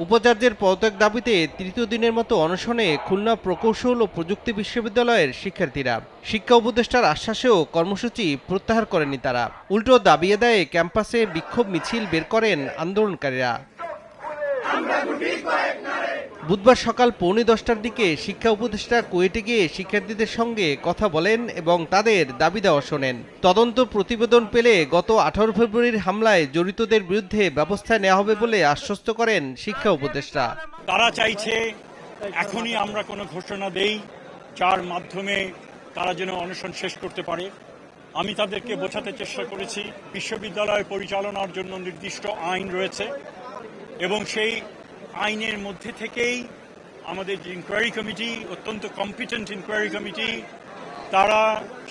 উপাচার্যের পদত্যাগ দাবিতে তৃতীয় দিনের মতো অনশনে খুলনা প্রকৌশল ও প্রযুক্তি বিশ্ববিদ্যালয়ের শিক্ষার্থীরা। শিক্ষা উপদেষ্টার আশ্বাসেও কর্মসূচি প্রত্যাহার করেনি তারা, উল্টো দাবি আদায়ে ক্যাম্পাসে বিক্ষোভ মিছিল বের করেন আন্দোলনকারীরা। বুধবার সকাল 9:45টার দিকে শিক্ষা উপদেষ্টা কুয়েটে গিয়ে শিক্ষার্থীদের সঙ্গে কথা বলেন এবং তাদের দাবি দেওয়া শোনেন। তদন্ত প্রতিবেদন পেলে গত 18 ফেব্রুয়ারির হামলায় জড়িতদের বিরুদ্ধে ব্যবস্থা নেওয়া হবে বলে আশ্বস্ত করেন শিক্ষা উপদেষ্টা। তারা চাইছে এখনই আমরা কোনো ঘোষণা দেই যার মাধ্যমে তারা যেন অনশন শেষ করতে পারে। আমি তাদেরকে বোঝাতে চেষ্টা করেছি বিশ্ববিদ্যালয় পরিচালনার জন্য নির্দিষ্ট আইন রয়েছে এবং সেই আইনের মধ্যে থেকেই আমাদের যে ইনকোয়ারি কমিটি, অত্যন্ত কম্পিটেন্ট ইনকোয়ারি কমিটি, তারা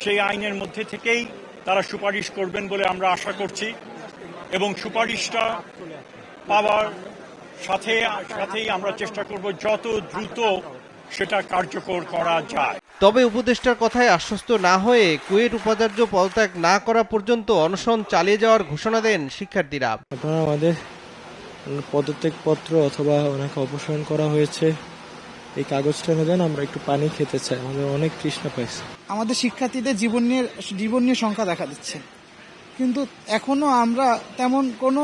সেই আইনের মধ্যে থেকেই তারা সুপারিশ করবেন বলে আমরা আশা করছি এবং সুপারিশটা পাওয়ার সাথেই আমরা চেষ্টা করব যত দ্রুত সেটা কার্যকর করা যায়। তবে উপদেষ্টার কথায় আশ্বস্ত না হয়ে কুয়েট উপাচার্য পদত্যাগ না করা পর্যন্ত অনশন চালিয়ে যাওয়ার ঘোষণা দেন শিক্ষার্থীরা। আপনারা আমাদের পদত্যাগপত্র অথবা ওনাকে অপসারণ করা হয়েছে এই কাগজটা এনে দেন, আমরা একটু পানি খেতে চাই, আমাদের অনেক তৃষ্ণা পাইছে। আমাদের শিক্ষার্থীদের জীবন নিয়ে শঙ্কা দেখা দিচ্ছে, কিন্তু এখনো আমরা তেমন কোনো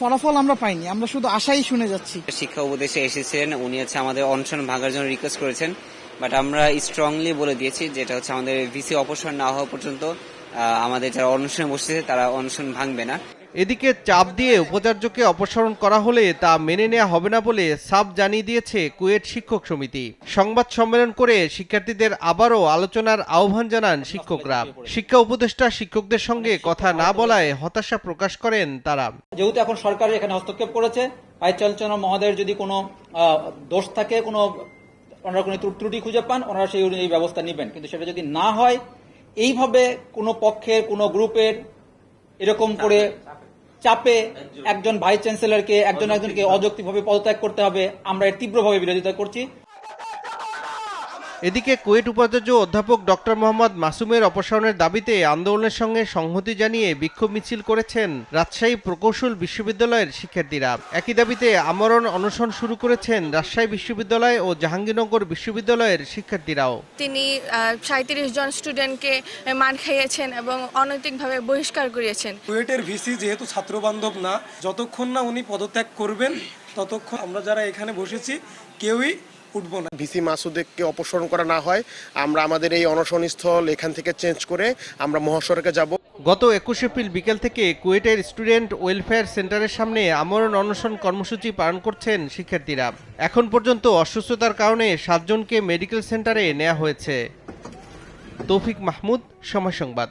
ফলাফল আমরা পাইনি, আমরা শুধু আশাই শুনে যাচ্ছি। শিক্ষা উপদেষ্টা এসেছেন, উনি আমাদের অনশন ভাঙার জন্য রিকোয়েস্ট করেছেন, বাট আমরা স্ট্রংলি বলে দিয়েছি যেটা আমাদের ভিসি অপসারণ না হওয়া পর্যন্ত আমাদের যারা অনশনে বসেছে তারা অনশন ভাঙবে না। এদিকে চাপ দিয়ে উপাচার্যকে অপসারণ করা হলে তা মেনে নেওয়া হবে না বলে সাফ জানিয়ে দিয়েছে কুয়েট শিক্ষক সমিতি। সংবাদ সম্মেলন করে শিক্ষার্থীদের আবারও আলোচনার আহ্বান জানান শিক্ষকরা। শিক্ষা উপদেষ্টা শিক্ষকদের সঙ্গে কথা না বলায় হতাশা প্রকাশ করেন তারা। যেহেতু এখন সরকার এখানে হস্তক্ষেপ করেছে, আইচালচনা মহোদয়ের যদি কোনো দোষ থাকে, ওনারা কোনো ত্রুটি খুঁজে পান, ওনারা সেই অনুযায়ী ব্যবস্থা নেবেন, কিন্তু সেটা যদি না হয় এইভাবে কোনো পক্ষের কোনো গ্রুপের এরকম করে চাপে একজন ভাইস চ্যান্সেলরকে একজনকে অযৌক্তিকভাবে পদত্যাগ করতে হবে, আমরা এর তীব্রভাবে বিরোধিতা করছি। এদিকে কুয়েট উপাচার্য অধ্যাপক ডক্টর মোহাম্মদ মাসুমের অপসারণের দাবিতে আন্দোলনের সঙ্গে সংহতি জানিয়ে বিক্ষোভ মিছিল করেছেন রাজশাহী প্রকৌশল বিশ্ববিদ্যালয়ের শিক্ষার্থীরা। একই দাবিতে আমরণ অনশন শুরু করেছেন রাজশাহী বিশ্ববিদ্যালয় ও জাহাঙ্গীরনগর বিশ্ববিদ্যালয়ের শিক্ষার্থীরাও। তিনি 37 জন স্টুডেন্টকে মার খাইয়েছেন এবং অনৈতিকভাবে বহিষ্কার করিয়েছেন। কুয়েটের ভিসি যেহেতু ছাত্র বান্ধব না, যতক্ষণ না উনি পদত্যাগ করবেন ততক্ষণ আমরা যারা এখানে বসেছি কেউই উঠব না। ভিসি মাসুদকে অপসারণ করা না হয় আমরা আমাদের এই অনশন স্থল এখান থেকে চেঞ্জ করে আমরা মহাসড়কে যাব। গত 21 এপ্রিল বিকেল থেকে কুয়েটের স্টুডেন্ট ওয়েলফেয়ার সেন্টারের সামনে আমরণ অনশন কর্মসূচি পালন করছেন শিক্ষার্থীরা। এখন পর্যন্ত অসুস্থতার কারণে 7 জনকে মেডিকেল সেন্টারে নেওয়া হয়েছে। তৌফিক মাহমুদ, সময় সংবাদ।